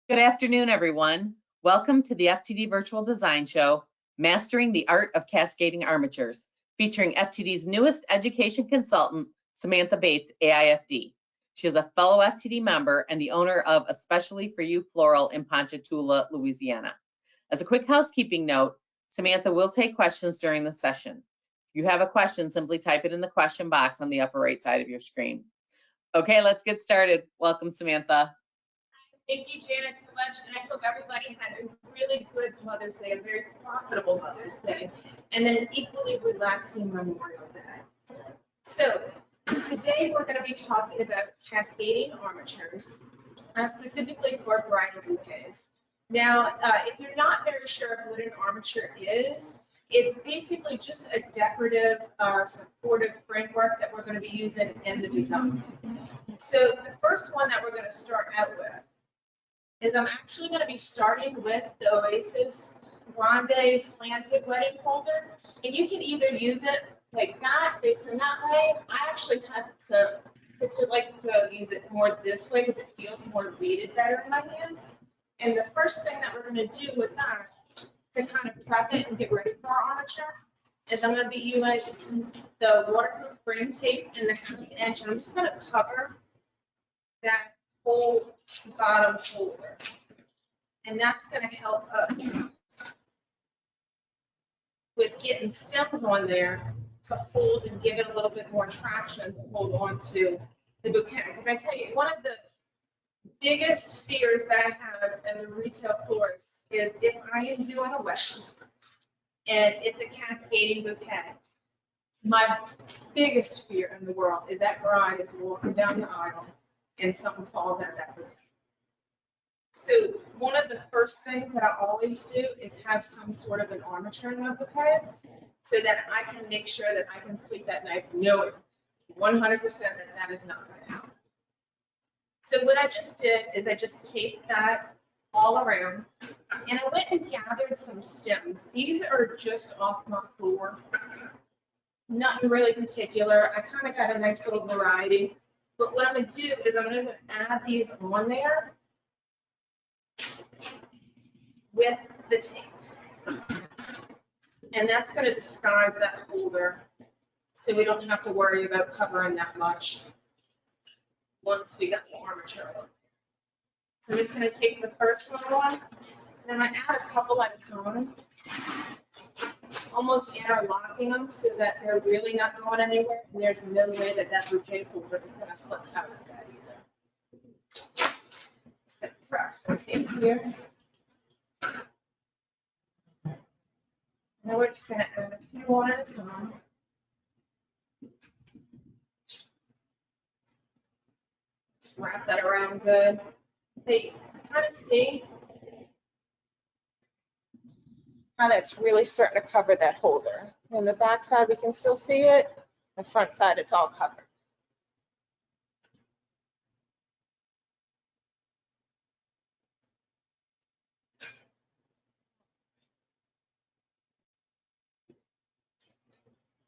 Good afternoon, everyone. Welcome to the FTD Virtual Design Show, Mastering the Art of Cascading Armatures, featuring FTD's newest education consultant, Samantha Bates AIFD. She is a fellow FTD member and the owner of Especially For You Floral in Ponchatoula, Louisiana. As a quick housekeeping note, Samantha will take questions during the session. If you have a question, simply type it in the question box on the upper right side of your screen. Okay, let's get started. Welcome, Samantha. Thank you, Janet, so much, and I hope everybody had a really good Mother's Day, a very profitable Mother's Day, and then an equally relaxing Memorial Day. So today we're going to be talking about cascading armatures, specifically for bridal bouquets. Now, if you're not very sure what an armature is, it's basically just a decorative, supportive framework that we're going to be using in the design. So the first one that we're going to start out with is I'm actually going to be starting with the Oasis Grande slanted wedding holder, and you can either use it like that, facing that way. I actually like to use it more this way because it feels more weighted better in my hand. And the first thing that we're going to do with that to kind of prep it and get ready for our armature is I'm going to be using the waterproof frame tape and the cutting edge, and I'm just going to cover that whole bottom holder, and that's going to help us with getting stems on there to hold and give it a little bit more traction to hold on to the bouquet. Because I tell you, one of the biggest fears that I have as a retail florist is if I am doing a wedding and it's a cascading bouquet, my biggest fear in the world is that bride is walking down the aisle and something falls out of that bouquet. So one of the first things that I always do is have some sort of an armature in my bouquets so that I can make sure that I can sleep at night knowing 100% that that is not going to happen. So what I just did is I just taped that all around, and I went and gathered some stems. These are just off my floor, nothing really particular. I kind of got a nice little variety. But what I'm going to do is I'm going to add these on there with the tape. And that's going to disguise that holder so we don't have to worry about covering that much once we got the armature on. So I'm just going to take the first one on, then I add a couple at a time, almost interlocking them so that they're really not going anywhere, and there's no way that that bouquet holder is going to slip out of that either. Just going to drop some tape here. Now we're just going to add a few one at a time. Just wrap that around good. So you kind of see how that's really starting to cover that holder. On the back side, we can still see it. The front side, it's all covered.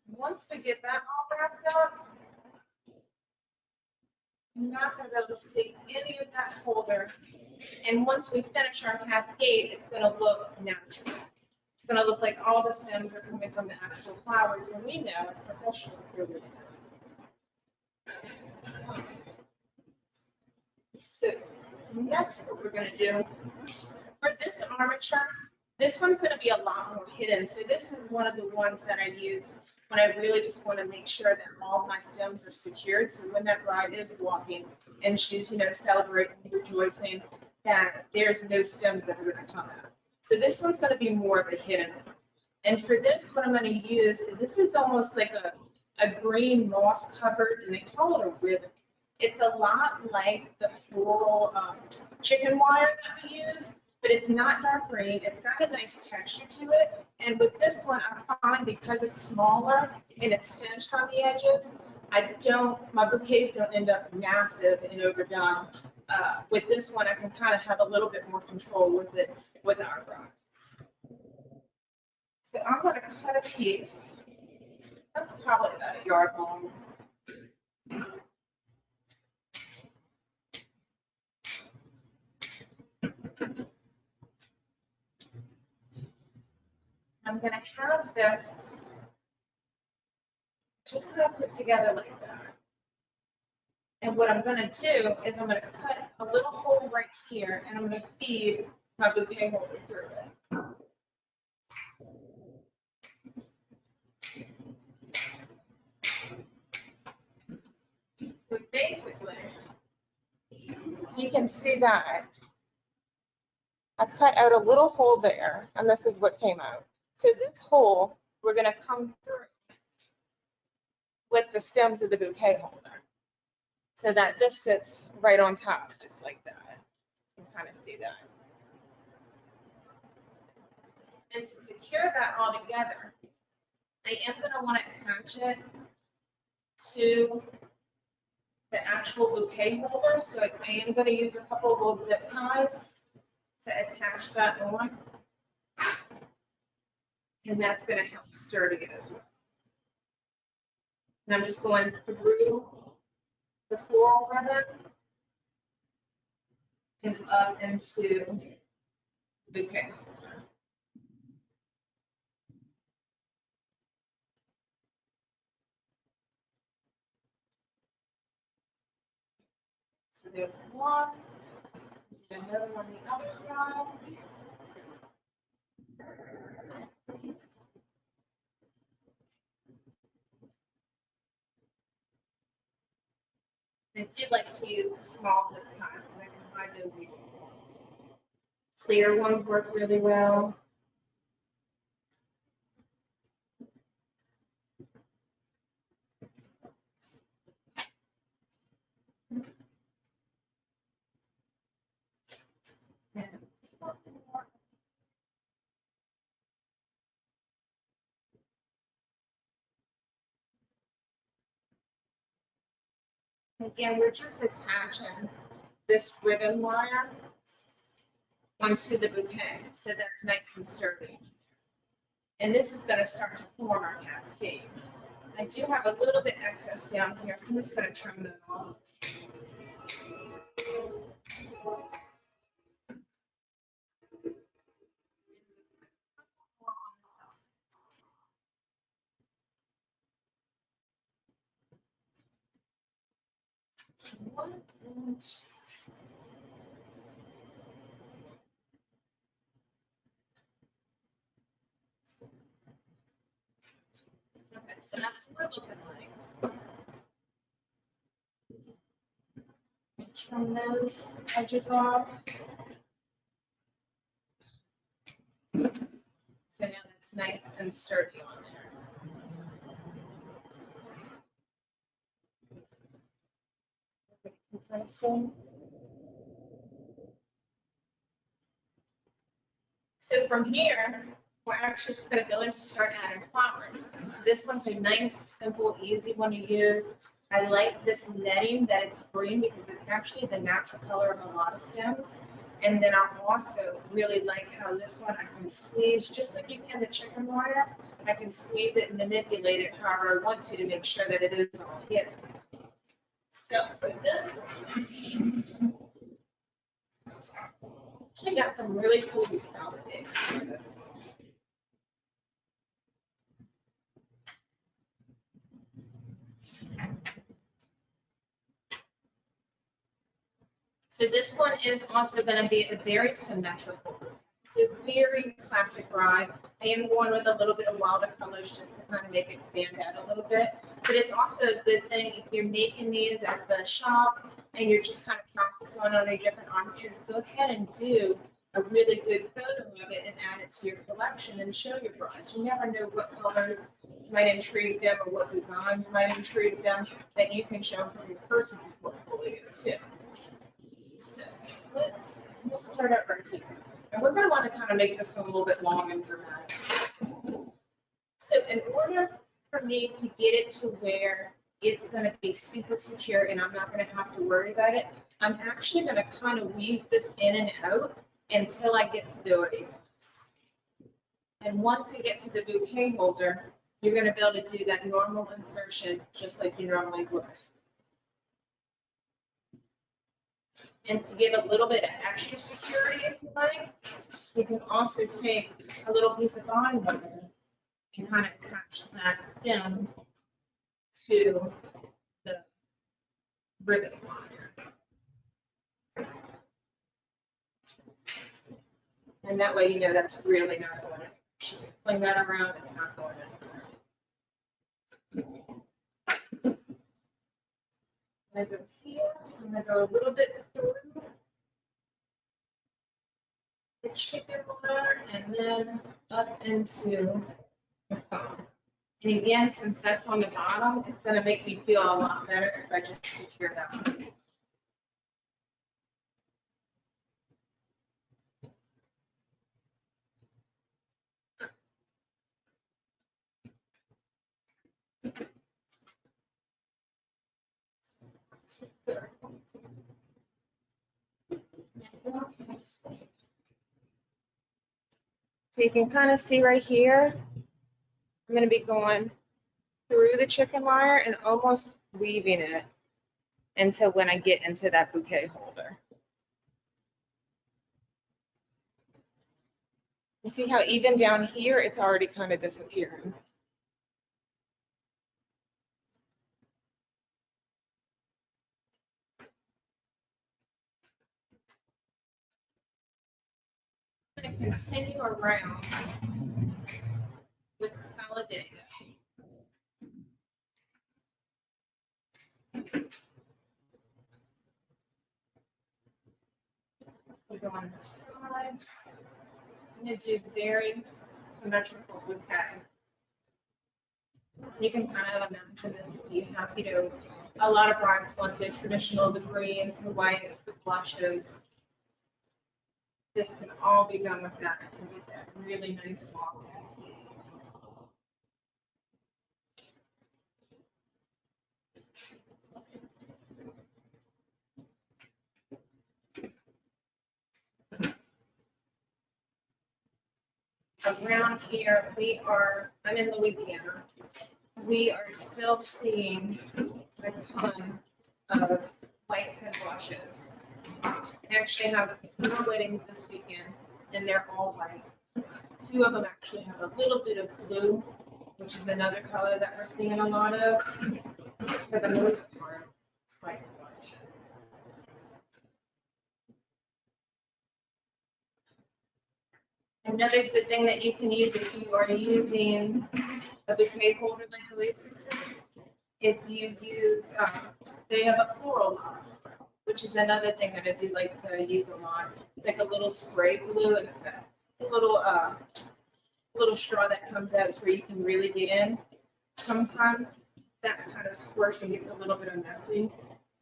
Once we get that all wrapped up, you're not going to be able to see any of that holder. And once we finish our cascade, it's going to look natural. It's going to look like all the stems are coming from the actual flowers, when we know as professionals they're really not. So next, what we're going to do for this armature, this one's going to be a lot more hidden. So this is one of the ones that I use when I really just want to make sure that all my stems are secured. So when that bride is walking and she's, celebrating, rejoicing, that there's no stems that are going to come out. So this one's going to be more of a hidden one. And for this, what I'm going to use is this is almost like a green moss covered, and they call it a ribbon. It's a lot like the floral chicken wire that we use, but it's not dark green. It's got a nice texture to it. And with this one, I find because it's smaller and it's finished on the edges, my bouquets don't end up massive and overdone. With this one, I can kind of have a little bit more control with it with our products. So I'm going to cut a piece. That's probably about a yard long. I'm going to have this just kind of put together like that. And what I'm going to do is I'm going to cut a little hole right here, and I'm going to feed my bouquet holder through it. But basically, you can see that I cut out a little hole there, and this is what came out. So this hole, we're going to come through with the stems of the bouquet holder, so that this sits right on top, just like that. You can kind of see that. And to secure that all together, I am going to want to attach it to the actual bouquet holder. So I am going to use a couple of little zip ties to attach that on. And that's going to help sturdy it as well. And I'm just going through the floral ribbon and up into the bouquet holder. So there's one, another on the other side. I do like to use the small zip ties because I can hide those even more. Clear ones work really well. Again, we're just attaching this ribbon wire onto the bouquet, so that's nice and sturdy. And this is going to start to form our cascade. I do have a little bit excess down here, so I'm just going to trim that off. Okay, so that's what we're looking like. Trim those edges off. So now that's nice and sturdy on there. So from here, we're actually just going to go into start adding flowers. This one's a nice, simple, easy one to use. I like this netting that it's green because it's actually the natural color of a lot of stems. And then I also really like how this one I can squeeze, just like you can the chicken wire, I can squeeze it and manipulate it however I want to make sure that it is all hidden. So for this one, I got some really cool salad eggs for this one. So this one is also going to be a very symmetrical. So very classic rye. I am going with a little bit of wilder colors just to kind of make it stand out a little bit. But it's also a good thing if you're making these at the shop and you're just kind of practicing on your different armatures, go ahead and do a really good photo of it and add it to your collection and show your brides. You never know what colors might intrigue them or what designs might intrigue them that you can show from your personal portfolio too. So we'll start out right here. And we're going to want to kind of make this one a little bit long and dramatic. So in order for me to get it to where it's going to be super secure and I'm not going to have to worry about it, I'm actually going to kind of weave this in and out until I get to the oasis. And once I get to the bouquet holder, you're going to be able to do that normal insertion just like you normally would. And to give a little bit of extra security, if you like, you can also take a little piece of bond wire and kind of attach that stem to the ribbon wire. And that way, you know, that's really not going anywhere. Fling that around, it's not going anywhere. I go here, I'm gonna go a little bit through the chicken wire and then up into the foam. And again, since that's on the bottom, it's gonna make me feel a lot better if I just secure that one. So you can kind of see right here, I'm going to be going through the chicken wire and almost weaving it until when I get into that bouquet holder. You see how even down here, it's already kind of disappearing. I'm going to continue around with the solid data. We go on the sides. I'm going to do very symmetrical bouquet. You can kind of imagine this if you have, you know, a lot of brides want the traditional, the greens, the whites, the blushes. This can all be done with that and get that really nice long cascade. Around here, I'm in Louisiana. We are still seeing a ton of whites and blushes. I actually have 4 weddings this weekend, and they're all white. 2 of them actually have a little bit of blue, which is another color that we're seeing a lot of. For the most part, it's white and blush. Another good thing that you can use if you are using a bouquet holder like Oasis is, if you use, they have a floral nozzle, which is another thing that I do like to use a lot. It's like a little spray glue, and it's a little straw that comes out. It's where you can really get in. Sometimes that kind of squirts and gets a little bit messy,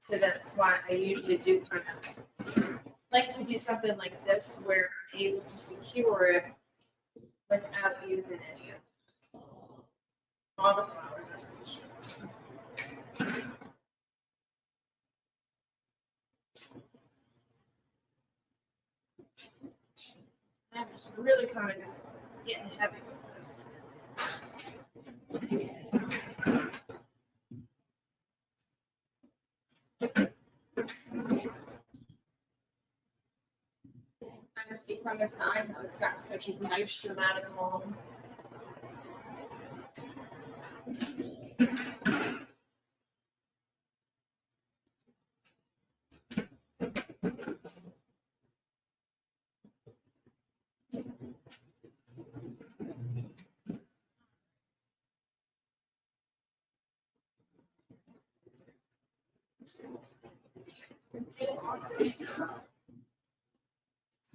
so that's why I usually do kind of like to do something like this where I'm able to secure it without using any of it. All the flowers are secured. I'm just really kind of just getting heavy with this. Kind of see from the side how it's got such a nice dramatic home.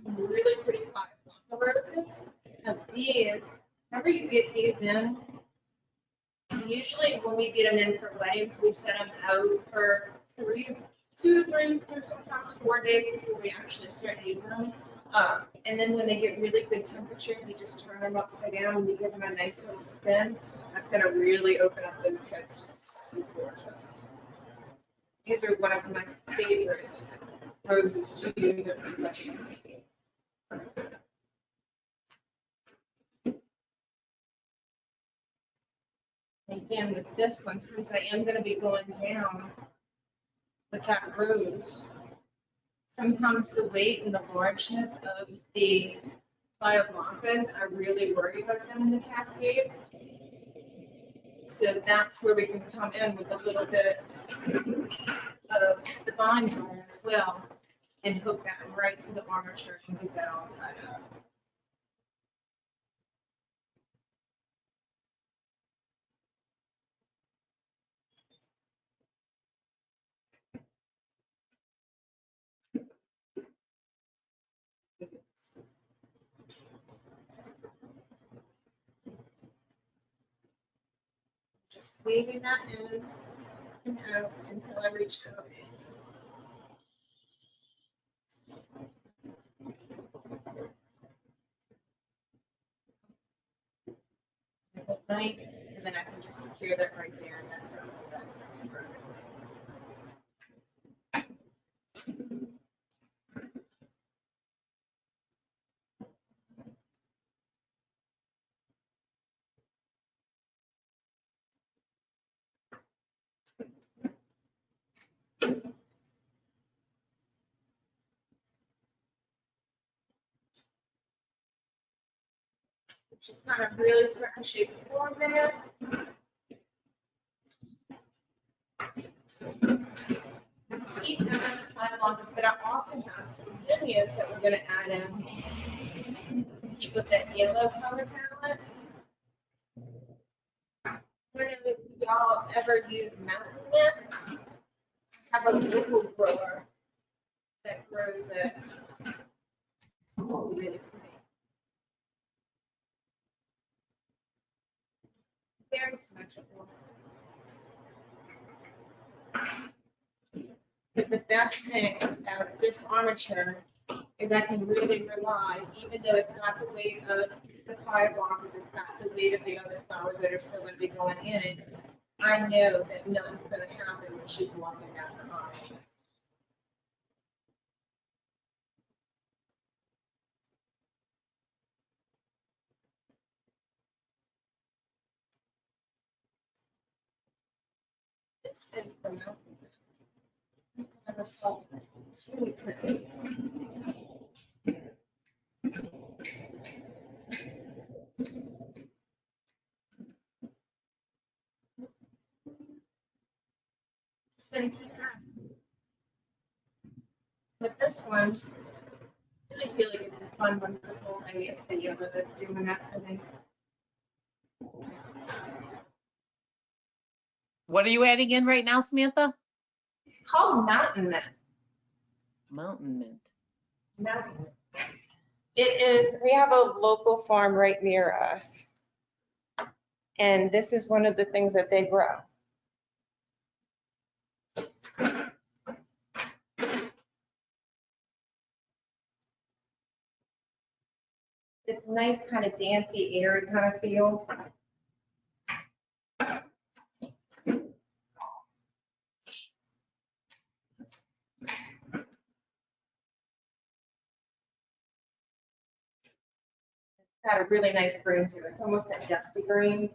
Some really pretty five roses. Now these, whenever you get these in, usually when we get them in for weddings, we set them out for 2 to 3, sometimes 4 days before we actually start using them. And then when they get really good temperature, we just turn them upside down and we give them a nice little spin. That's going to really open up those heads. Just so gorgeous. These are one of my favorite roses to use at weddings. Again, with this one, since I am going to be going down with that rose, sometimes the weight and the largeness of the Playa Blancas, I really worry about them in the Cascades. So that's where we can come in with a little bit of the bond wire as well and hook that right to the armature and get that all tied up. Just weaving that in and out until I reach the bases. Night, and then I can just secure that right there, and that's how I pull that nice and perfect. Just kind of really starting to shape the form there. Keep them on this, but I also have some zinnias that we're going to add in to keep with that yellow color palette. I don't know if y'all ever use mountain mint. Have a local grower that grows it. Really pretty. Very symmetrical. But the best thing about this armature is I can really rely, even though it's not the weight of the pie blockers, it's not the weight of the other flowers that are still going to be going in it, I know that nothing's going to happen when she's walking down the aisle. This is the mountain. I never saw it. It's really pretty. Just gonna keep that. With this one, I really feel like it's a fun one to hold. I get the yellow that's doing that for me. What are you adding in right now, Samantha? It's called mountain mint. Mountain mint. Mountain mint. It is, we have a local farm right near us. And this is one of the things that they grow. It's nice, kind of dancey, airy kind of feel. It's got a really nice green to it. It's almost that dusty green.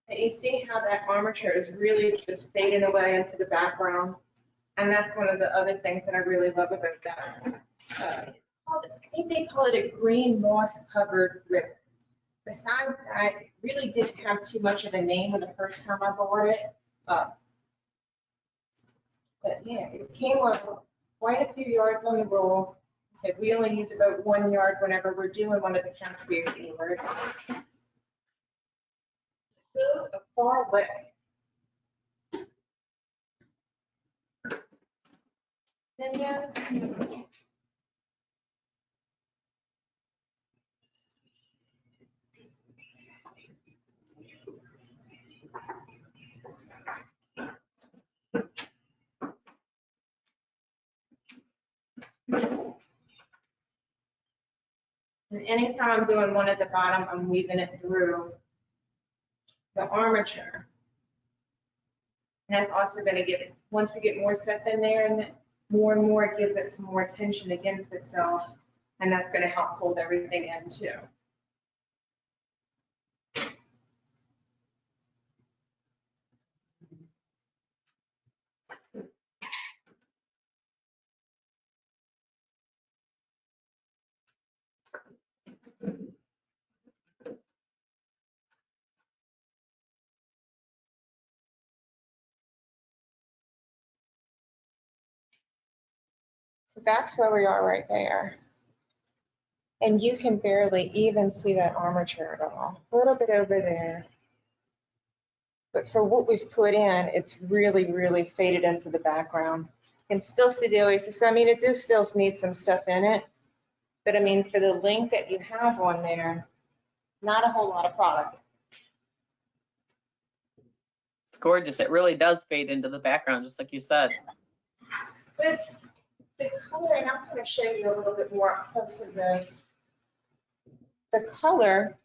And you see how that armature is really just fading away into the background. And that's one of the other things that I really love about that. I think they call it a green moss covered ribbon. Besides that, it really didn't have too much of a name when the first time I bought it. But yeah, it came with quite a few yards on the roll. I said we only use about 1 yard whenever we're doing one of the Cascade yards. Goes a far way. Then yes. And anytime I'm doing one at the bottom, I'm weaving it through the armature. And that's also going to give it, once we get more stuff in there and more, it gives it some more tension against itself. And that's going to help hold everything in too. So that's where we are right there. And you can barely even see that armature at all. A little bit over there. But for what we've put in, it's really, really faded into the background. You can still see the oasis. So, I mean, it does still need some stuff in it. But I mean, for the length that you have on there, not a whole lot of product. It's gorgeous. It really does fade into the background, just like you said. But the color, and I'm going to show you a little bit more up close of this. The color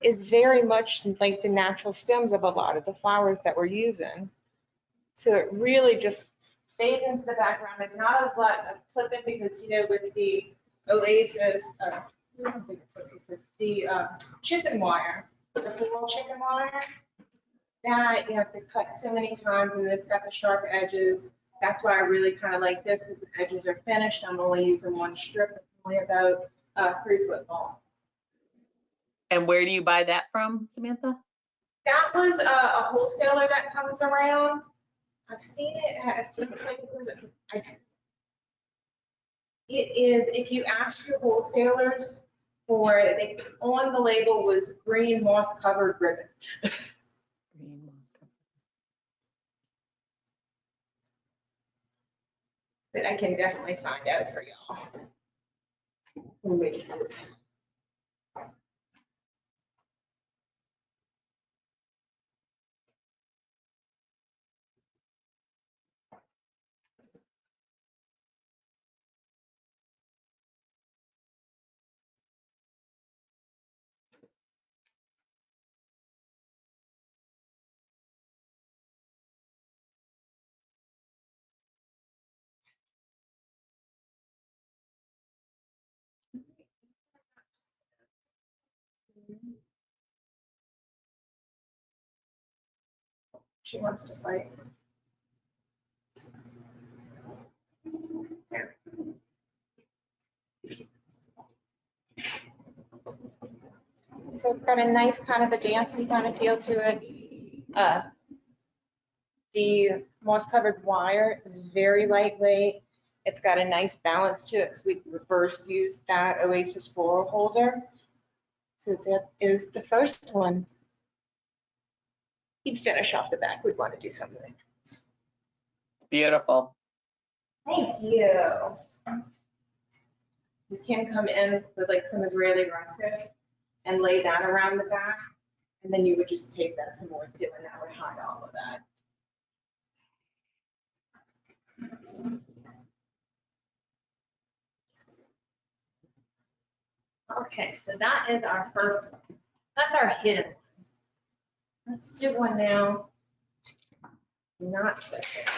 is very much like the natural stems of a lot of the flowers that we're using. So it really just fades into the background. It's not as lot of clipping because, you know, with the oasis, I don't think it's oasis, the chicken wire, the floral chicken wire, that you have to cut so many times and it's got the sharp edges. That's why I really kind of like this because the edges are finished. I'm only using one strip. It's only about 3 foot long. And where do you buy that from, Samantha? That was a wholesaler that comes around. I've seen it at a few places. It is, if you ask your wholesalers for it, on the label was green moss covered ribbon. Green moss covered. But I can definitely find out for y'all. Wait. She wants to fight. So it's got a nice kind of a dancey kind of feel to it. The moss covered wire is very lightweight. It's got a nice balance to it because we reverse used that Oasis floral holder. So that is the first one. He'd finish off the back. We'd want to do something. Beautiful. Thank you. You can come in with like some Israeli rustic and lay that around the back. And then you would just take that some more too, and that would hide all of that. Okay, so that is our first one. That's our hidden one. Let's do one now. Not so hidden.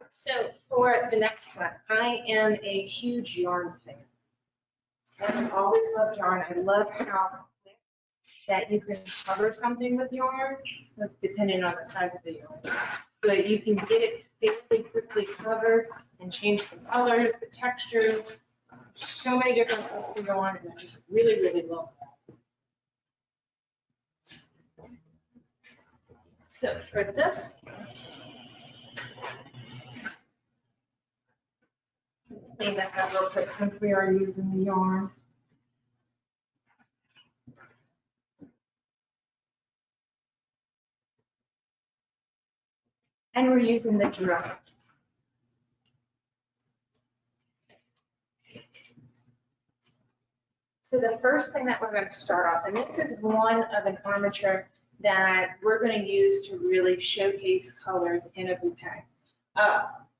So for the next one, I am a huge yarn fan. I've always loved yarn. I love how quick that you can cover something with yarn, depending on the size of the yarn. But you can get it fairly quickly covered and change the colors, the textures, so many different things for yarn, and I just really, really love that. So for this, clean that up real quick since we are using the yarn. And we're using the drum. So the first thing that we're going to start off, and this is one of an armature that we're going to use to really showcase colors in a bouquet.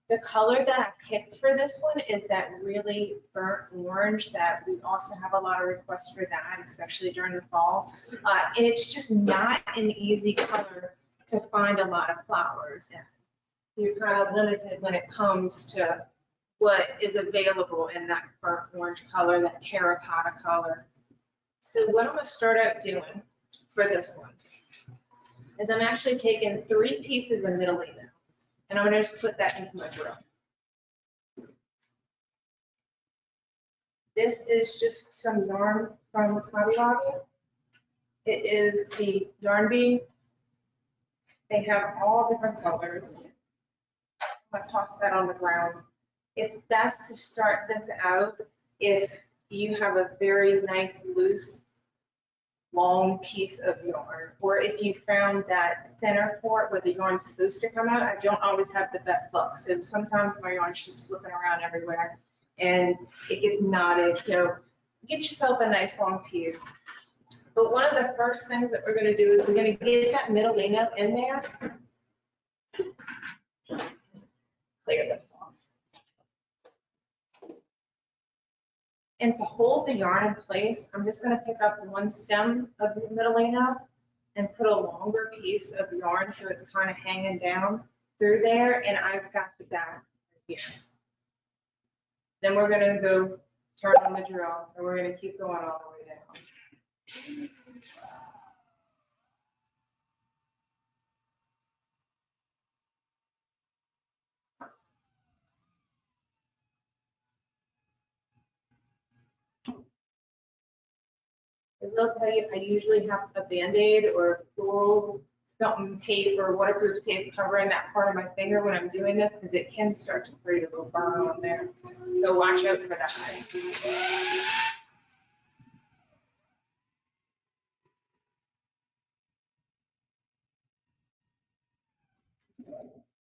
The color that I picked for this one is that really burnt orange that we also have a lot of requests for that, especially during the fall. And it's just not an easy color to find a lot of flowers in. You're kind of limited when it comes to what is available in that burnt orange color, that terracotta color. So what I'm going to start out doing for this one is I'm actually taking 3 pieces of middle now, and I'm going to just put that into my drill. This is just some yarn from Hobby Lobby. It is the yarn bee. They have all different colors. I'm gonna toss that on the ground. It's best to start this out if you have a very nice, loose, long piece of yarn, or if you found that center port where the yarn's supposed to come out. I don't always have the best luck. So sometimes my yarn's just flipping around everywhere and it gets knotted. So get yourself a nice long piece. But one of the first things that we're going to do is we're going to get that middle lino in there. Clear this off. And to hold the yarn in place, I'm just going to pick up one stem of the middle lino and put a longer piece of yarn so it's kind of hanging down through there, and I've got the back here. Then we're going to go turn on the drill, and we're going to keep going all the way down. I will tell you, I usually have a Band-Aid or floral something tape or waterproof tape covering that part of my finger when I'm doing this, because it can start to create a little burn on there. So watch out for that.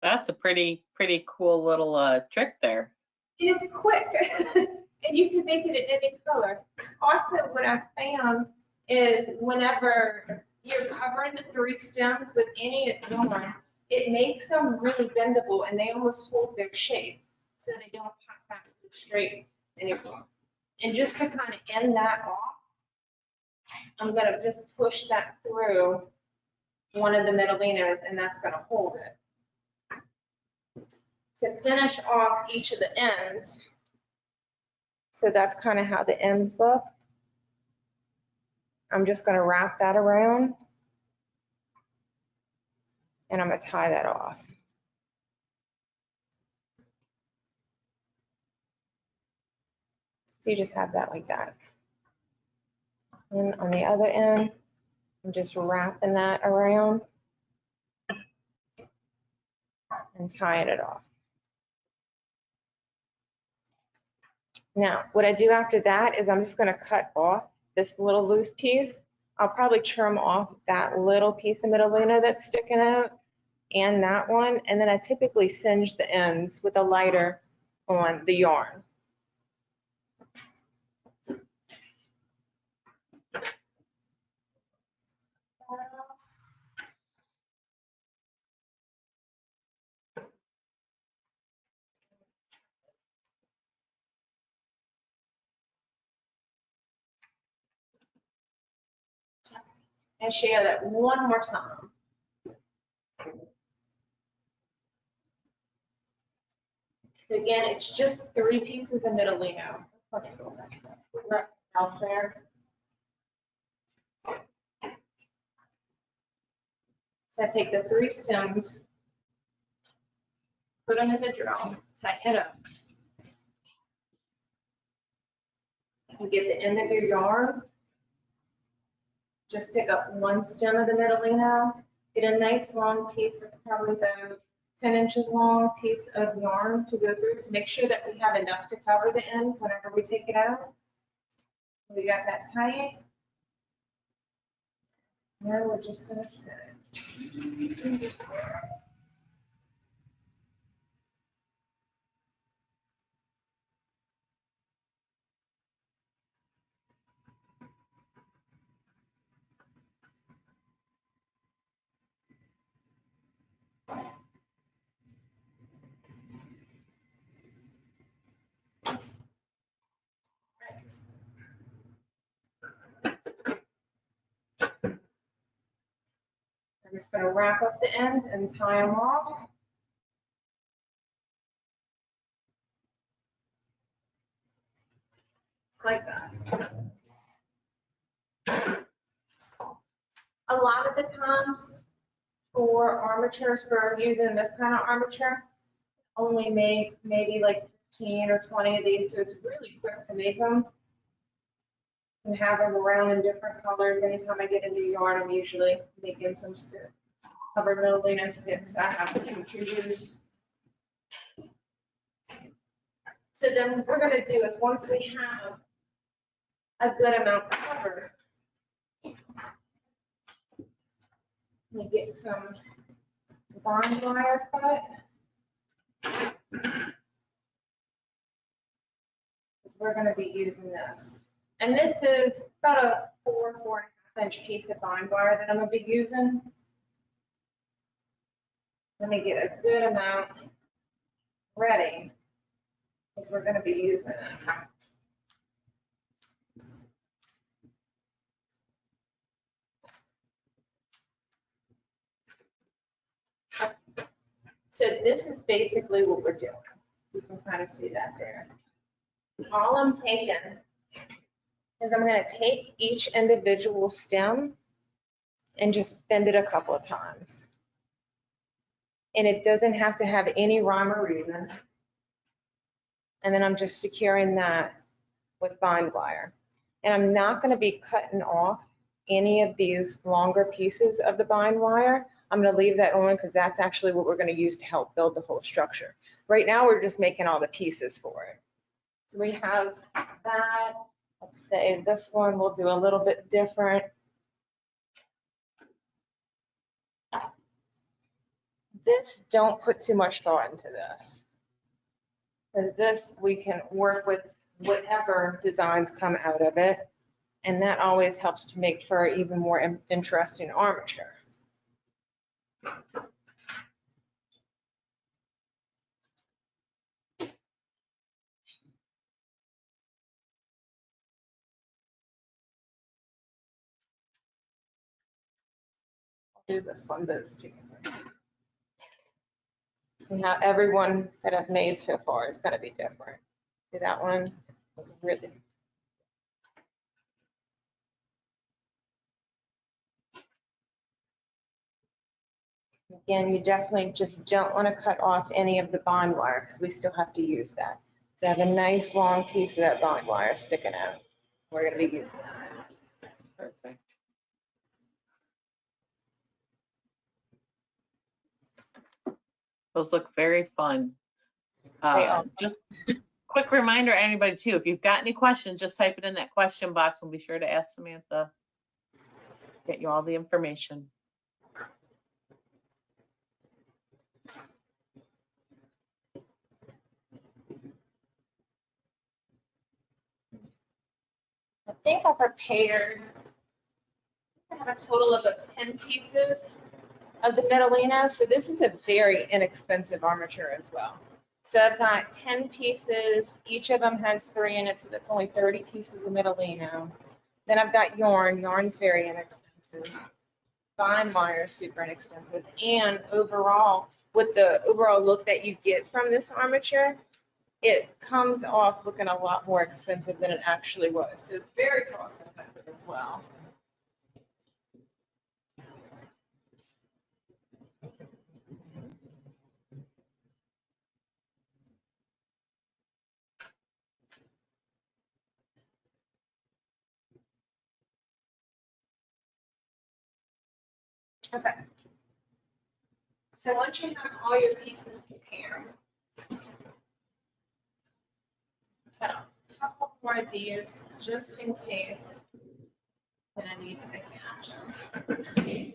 That's a pretty cool little trick there. And it's quick, and you can make it in any color. Also, what I found is whenever you're covering the 3 stems with any yarn, it makes them really bendable, and they almost hold their shape, so they don't pop back straight anymore. And just to kind of end that off, I'm gonna just push that through one of the middle linos, and that's gonna hold it. To finish off each of the ends, so that's kind of how the ends look. I'm just going to wrap that around, and I'm going to tie that off. So you just have that like that. And on the other end, I'm just wrapping that around and tying it off. Now, what I do after that is I'm just going to cut off this little loose piece. I'll probably trim off that little piece of middle lino that's sticking out and that one. And then I typically singe the ends with a lighter on the yarn. And share that one more time. So again, it's just 3 pieces of middle lino. Out there. So I take the 3 stems, put them in the drill, tie it up. You get the end of your yarn. Just pick up 1 stem of the middle lino, get a nice long piece that's probably about 10 inches long piece of yarn to go through to make sure that we have enough to cover the end whenever we take it out. We got that tight. Now we're just going to snip. I'm just going to wrap up the ends and tie them off. Just like that. A lot of the times for armatures, for using this kind of armature, only make maybe like 15 or 20 of these, so it's really quick to make them. And have them around in different colors. Anytime I get a new yarn, I'm usually making some covered Metalino sticks. I have to use. So then what we're gonna do is once we have a good amount covered, we get some bond wire cut. We're gonna be using this. And this is about a 4.5 inch piece of bond wire that I'm gonna be using. Let me get a good amount ready, because we're gonna be using it. So this is basically what we're doing. You can kind of see that there. All I'm taking is I'm going to take each individual stem and just bend it a couple of times. And it doesn't have to have any rhyme or reason. And then I'm just securing that with bind wire. And I'm not going to be cutting off any of these longer pieces of the bind wire. I'm going to leave that on because that's actually what we're going to use to help build the whole structure. Right now, we're just making all the pieces for it. So we have that. Let's say this one we'll do a little bit different. This, don't put too much thought into this. And this, we can work with whatever designs come out of it. And that always helps to make for an even more interesting armature. Do this one, those two. And how everyone that I've made so far is going to be different. See, that one was really. Again, you definitely just don't want to cut off any of the bond wire because we still have to use that. So I have a nice long piece of that bond wire sticking out. We're going to be using that. Perfect. Those look very fun. Just quick reminder, anybody too, if you've got any questions, just type it in that question box. We'll be sure to ask Samantha. Get you all the information. I think I prepared, I have a total of 10 pieces of the Metalino. So this is a very inexpensive armature as well. So I've got 10 pieces, each of them has 3 in it, so that's only 30 pieces of Metalino. Then I've got yarn, yarn's very inexpensive. Bind wire is super inexpensive. And overall, with the overall look that you get from this armature, it comes off looking a lot more expensive than it actually was. So it's very cost effective as well. Okay. So once you have all your pieces prepared, cut a couple more of these just in case that I need to attach them.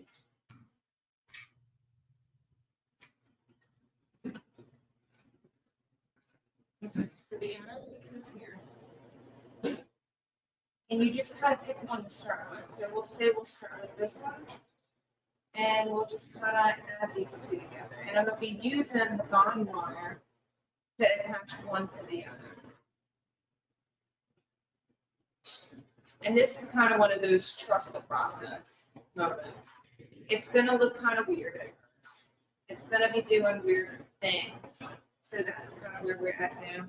So we have pieces here. And you just kind of pick one to start with. So we'll start with this one. And we'll just kind of add these two together. And I'm going to be using the bond wire to attach one to the other. And this is kind of one of those trust the process moments. It's going to look kind of weird at first. It's going to be doing weird things. So that's kind of where we're at now.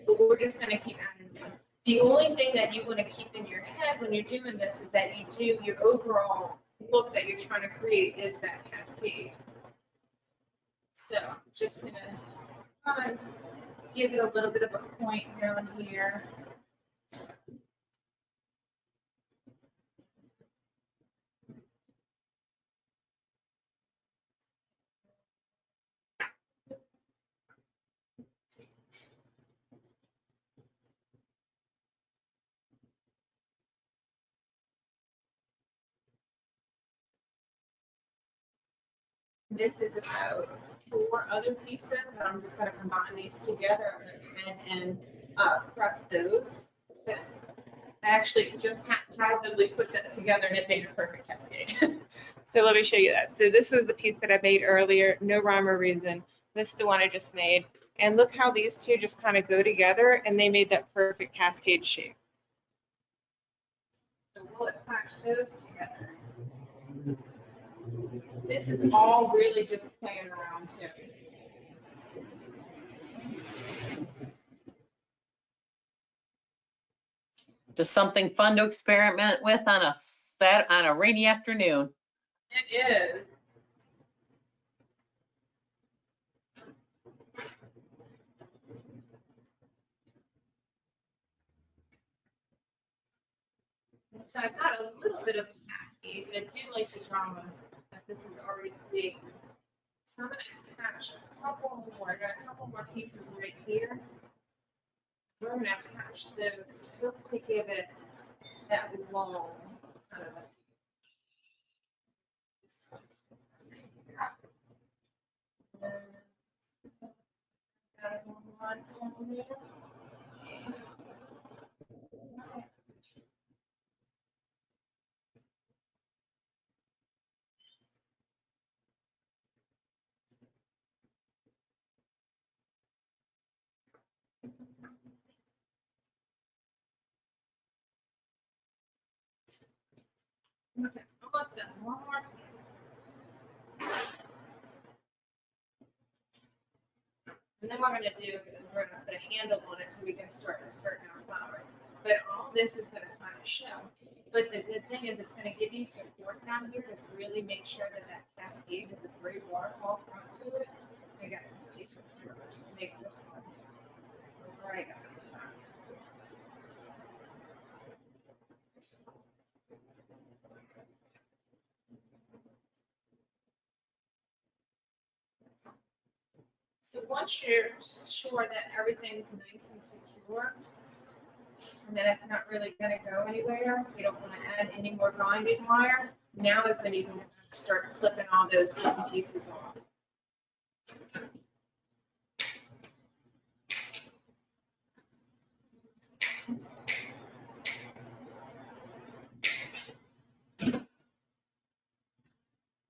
But we're just going to keep adding them. The only thing that you want to keep in your head when you're doing this is that you do your overall look that you're trying to create is that cascade. So just going to give it a little bit of a point down here. This is about 4 other pieces, and I'm just going to combine these together and prep those. But I actually just haphazardly put that together and it made a perfect cascade. So let me show you that. So this was the piece that I made earlier, no rhyme or reason. This is the one I just made. And look how these two just kind of go together and they made that perfect cascade shape. So we'll attach those together. This is all really just playing around too. Just something fun to experiment with on a rainy afternoon. It is. So I've got a little bit of a cascade, but I do like the drama that this is already creating. So I'm going to attach a couple more. I got a couple more pieces right here. We're going to attach those to hopefully give it that long kind of okay, almost done. One more piece. And then what we're going to do is we're going to put a handle on it so we can start our flowers. But all this is going to kind of show. But the good thing is it's going to give you support down here to really make sure that that cascade is a great waterfall front to it. I got this piece from here. Let's make this one right up. So once you're sure that everything's nice and secure, and that it's not really going to go anywhere, you don't want to add any more binding wire, now is when you can start clipping all those little pieces off.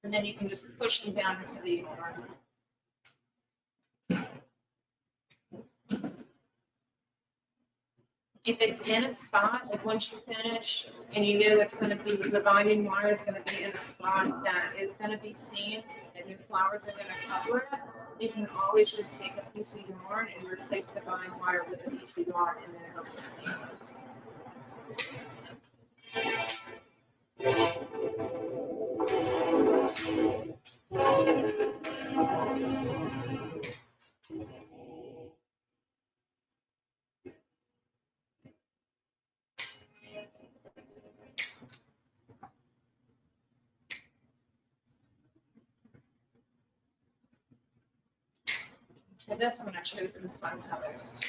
And then you can just push them down into the yarn. If it's in a spot, like once you finish and you know it's going to be, the binding wire is going to be in a spot that is going to be seen and new flowers are going to cover it, you can always just take a piece of yarn and replace the binding wire with a piece of yarn and then it'll be seamless. And this one I chose some fun colors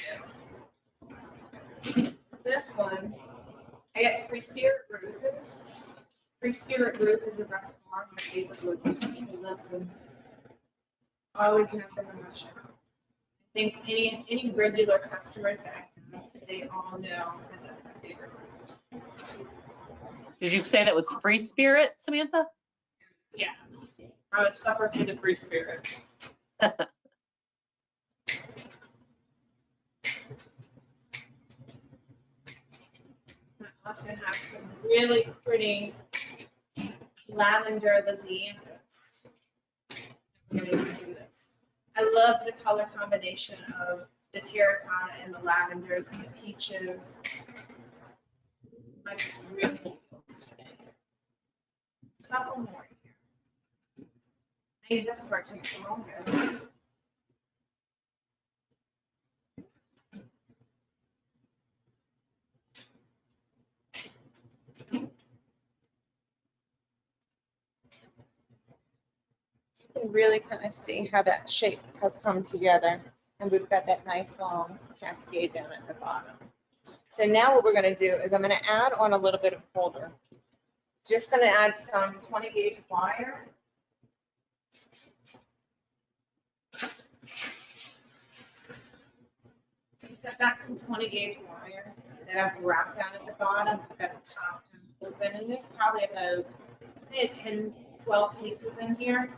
too. This one, I got Free Spirit Roses. Free Spirit Roses are by far my favorite roses. I love them. I always have them in my shop. I think any regular customers that I have, they all know that that's my favorite rose. Did you say that was Free Spirit, Samantha? Yes, I'm a sucker for the Free Spirit. I also have some really pretty lavender lasagnas. I'm going to use in this. I love the color combination of the terracotta and the lavenders and the peaches. I just really feels today. A couple more here. Maybe this part takes longer. can really kind of see how that shape has come together. And we've got that nice long cascade down at the bottom. So now what we're going to do is I'm going to add on a little bit of holder. Just going to add some 20 gauge wire. So I've got some 20 gauge wire that I've wrapped down at the bottom. I've got the top open, and there's probably about 10, 12 pieces in here.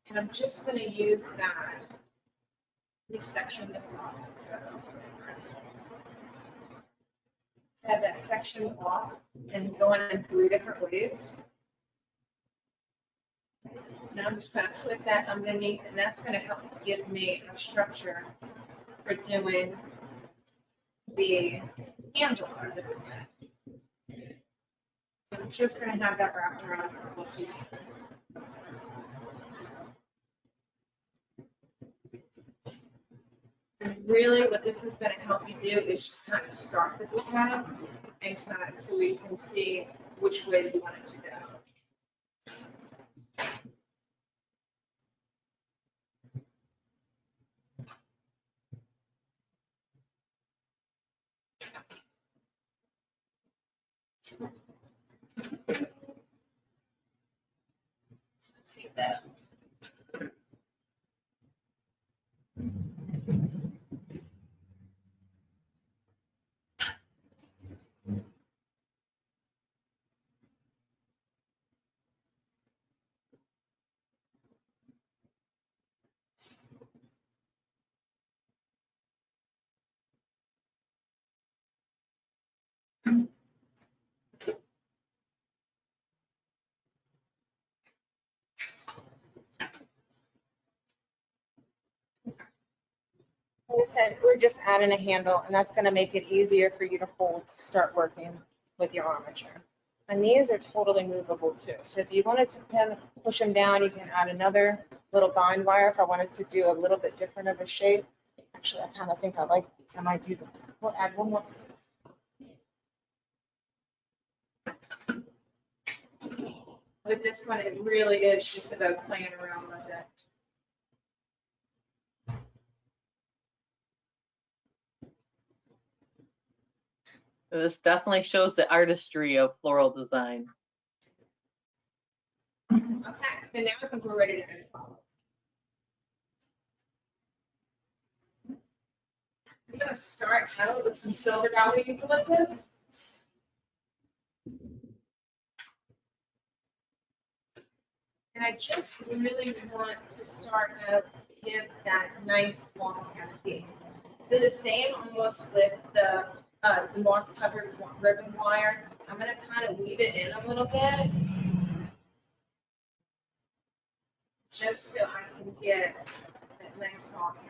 And I'm just going to use that. Let me section this off. So I have that section off and going in 3 different ways. Now I'm just going to put that underneath, and that's going to help give me a structure for doing the handle of the bouquet. I'm just going to have that wrapped around a couple of pieces. And really what this is going to help you do is just kind of start the bouquet and kind of so we can see which way you want it to go. So take that. Like I said, we're just adding a handle, and that's going to make it easier for you to hold to start working with your armature. And these are totally movable too. So if you wanted to push them down, you can add another little bind wire if I wanted to do a little bit different of a shape. Actually, I kind of think I like these. I might do them. We'll add one more piece. With this one, it really is just about playing around with it. This definitely shows the artistry of floral design. Okay, so now I think we're ready to end. I'm going to start out with some silver dolly eucalyptus. And I just really want to start out to give that nice long cascade. So the same almost with the moss covered ribbon wire. I'm going to kind of weave it in a little bit. Just so I can get that nice long cascade.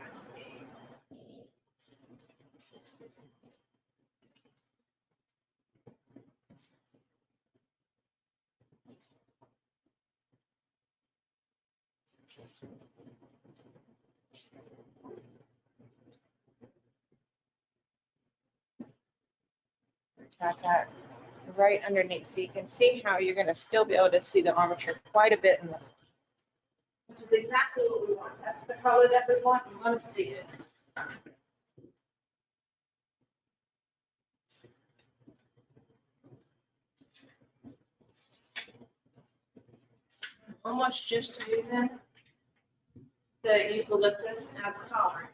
Got that right underneath, so you can see how you're going to still be able to see the armature quite a bit in this one, which is exactly what we want. That's the color that we want. We want to see it. Almost just using the eucalyptus as a color.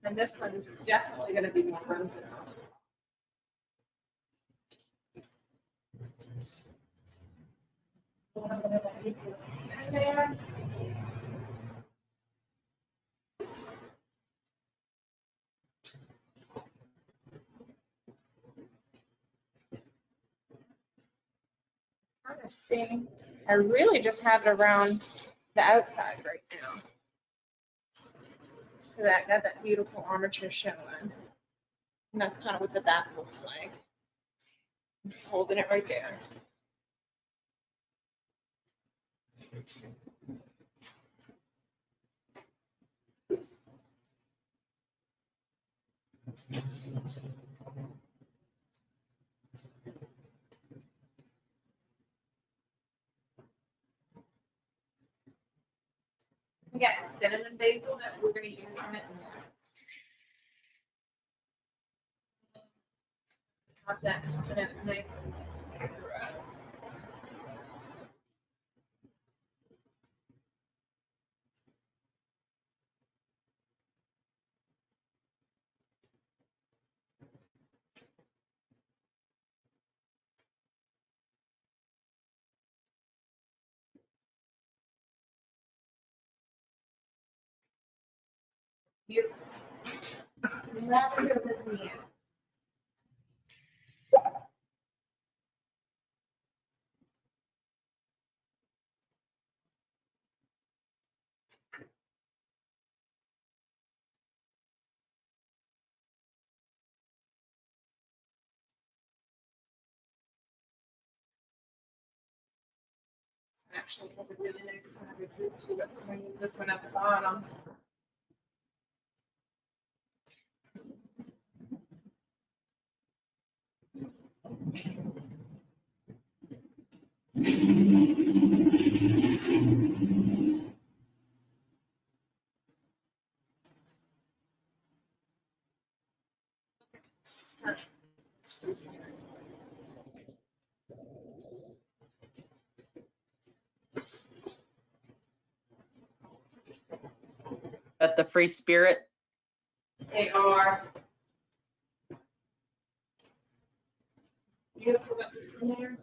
And this one's definitely going to be more rosy. There. Kind of see, I really just have it around the outside right now. So that got that beautiful armature showing. And that's kind of what the back looks like. I'm just holding it right there. We got cinnamon basil that we're gonna use in it next. Have that nice and beautiful. Lavender was neat. Actually has a really nice kind of a droop too. That's why I use this one at the bottom. Start squeezing it. But the free spirit. They are beautiful that was in there.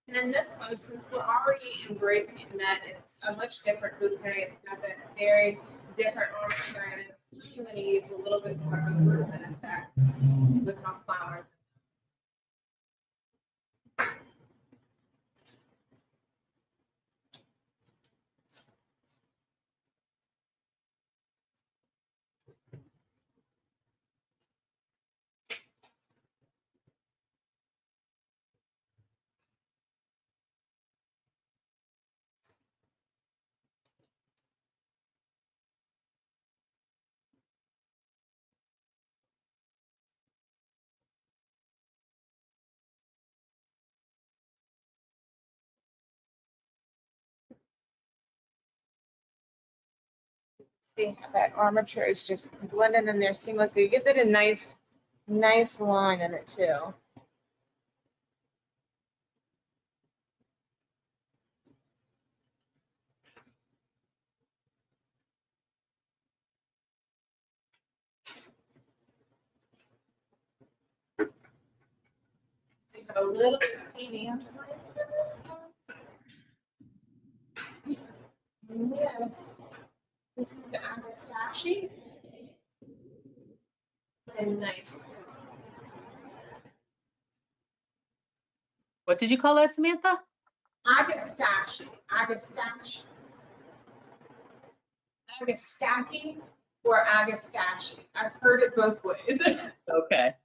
And then this one, since we're already embracing that it's a much different bouquet, it's got that very different armature in it. I'm going to use a little bit more of a movement effect with my flowers. See how that armature is just blending in there seamlessly. It gives it a nice line in it too. So you have a little bit of medium size for this one. Yes. This is Agastache. And nice. What did you call that, Samantha? Agastache. Agastache. Agastaki or Agastache. I've heard it both ways. Okay.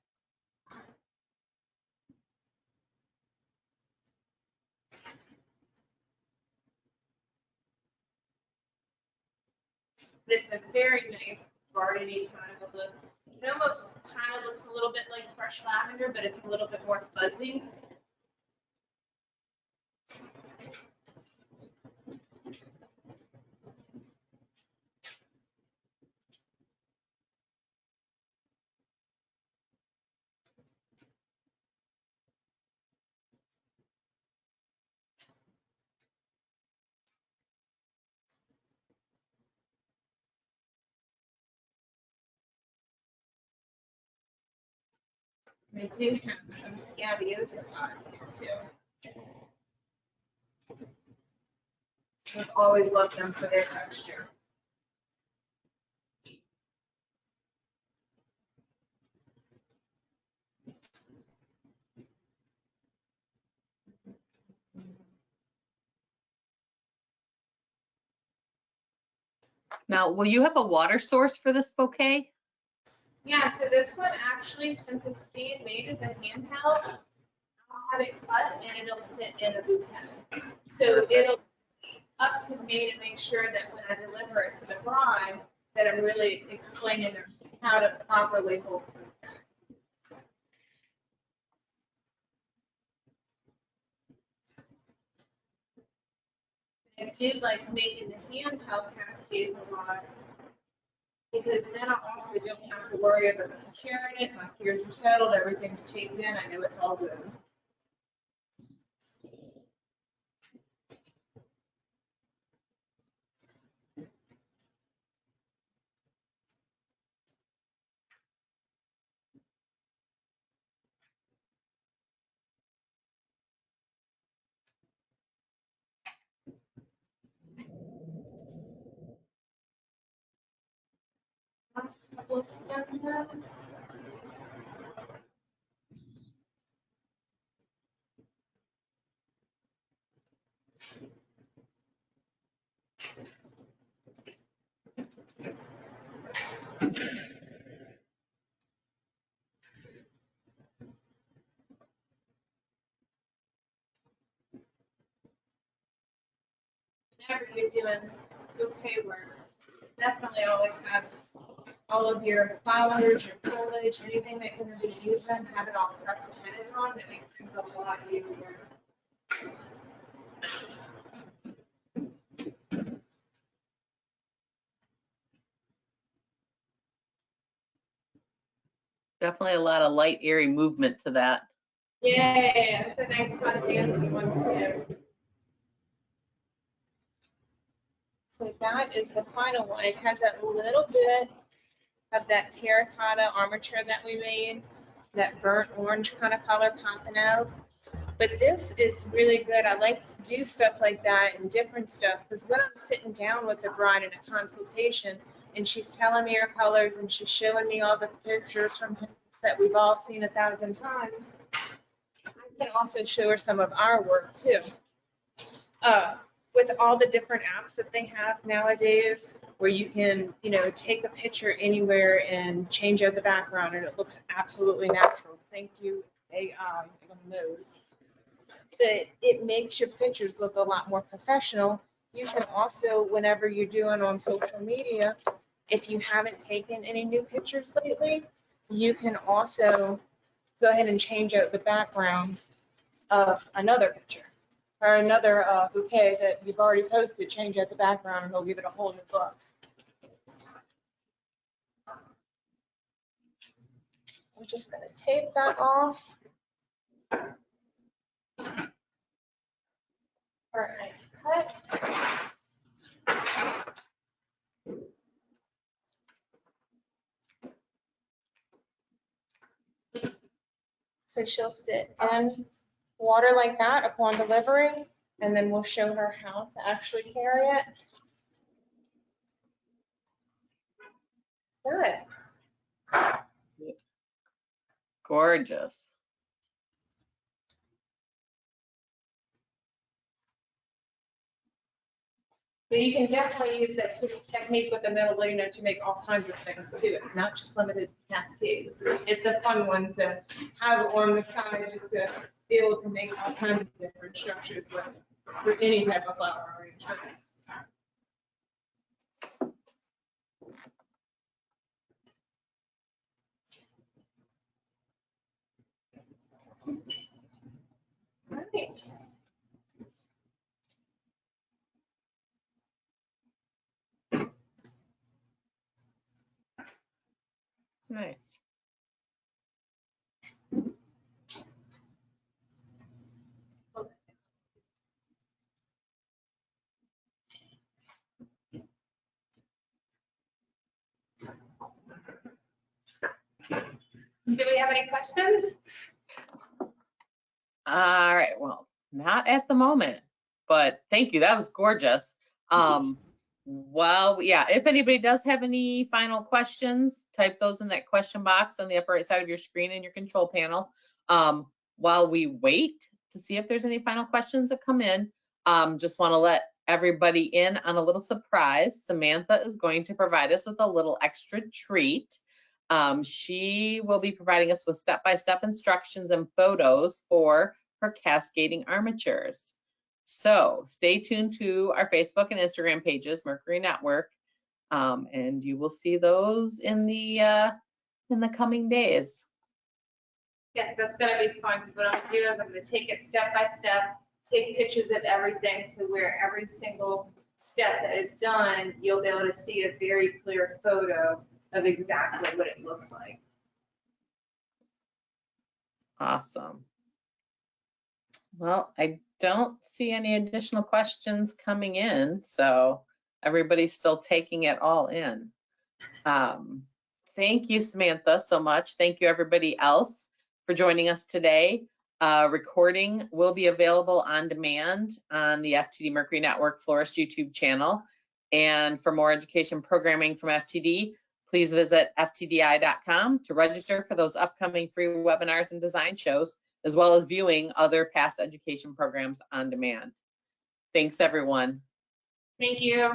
But it's a very nice gardeny kind of a look. It almost kind of looks a little bit like fresh lavender, but it's a little bit more fuzzy. I do have some Scabiosa pods here too. I've always loved them for their texture. Now, will you have a water source for this bouquet? Yeah, so this one actually, since it's being made as a handheld, I'll have it cut and it'll sit in a bouquet. So it'll be up to me to make sure that when I deliver it to the bride, that I'm really explaining how to properly hold the bouquet. I do like making the handheld cascades a lot, because then I also don't have to worry about securing it. My fears are settled, everything's taped in, I know it's all good. Last couple of steps now. Whenever you're doing bouquet work, definitely always have all of your flowers, your foliage, anything that you're going to be using, have it all prepped ahead of time. That makes things a lot easier. Definitely a lot of light, airy movement to that. Yeah, it's a nice fun dancing one too. So that is the final one. It has a little bit of that terracotta armature that we made, that burnt orange kind of color popping out. But this is really good. I like to do stuff like that and different stuff, because when I'm sitting down with the bride in a consultation and she's telling me her colors and she's showing me all the pictures from him that we've all seen 1,000 times, I can also show her some of our work too. With all the different apps that they have nowadays, where you can, take a picture anywhere and change out the background and it looks absolutely natural. Thank you, AI, on those. But it makes your pictures look a lot more professional. You can also, whenever you're doing on social media, if you haven't taken any new pictures lately, you can also go ahead and change out the background of another picture or another bouquet that you've already posted, change out the background and it'll give it a whole new look. I'm just going to tape that off. For a nice cut. So she'll sit in water like that upon delivery, and then we'll show her how to actually carry it. Good. Gorgeous. But you can definitely use that technique with the Metalino to make all kinds of things too. It's not just limited to cascades. It's a fun one to have on the side, just to be able to make all kinds of different structures with any type of flower arrangements. Right. Nice. Do we have any questions? All right, well, not at the moment, but thank you. That was gorgeous. Well, yeah, if anybody does have any final questions, type those in that question box on the upper right side of your screen in your control panel. While we wait to see if there's any final questions that come in, just want to let everybody in on a little surprise. Samantha is going to provide us with a little extra treat. She will be providing us with step-by-step instructions and photos for her cascading armatures. So stay tuned to our Facebook and Instagram pages, Mercury Network, and you will see those in the coming days. Yes, that's gonna be fun, because what I'm gonna do is I'm gonna take it step by step, take pictures of everything to where every single step that is done, you'll be able to see a very clear photo of exactly what it looks like. Awesome. Well, I don't see any additional questions coming in, so everybody's still taking it all in. Thank you, Samantha, so much. Thank you, everybody else, for joining us today. Recording will be available on demand on the FTD Mercury Network Florist YouTube channel. And for more education programming from FTD, please visit ftdi.com to register for those upcoming free webinars and design shows, as well as viewing other past education programs on demand. Thanks, everyone. Thank you.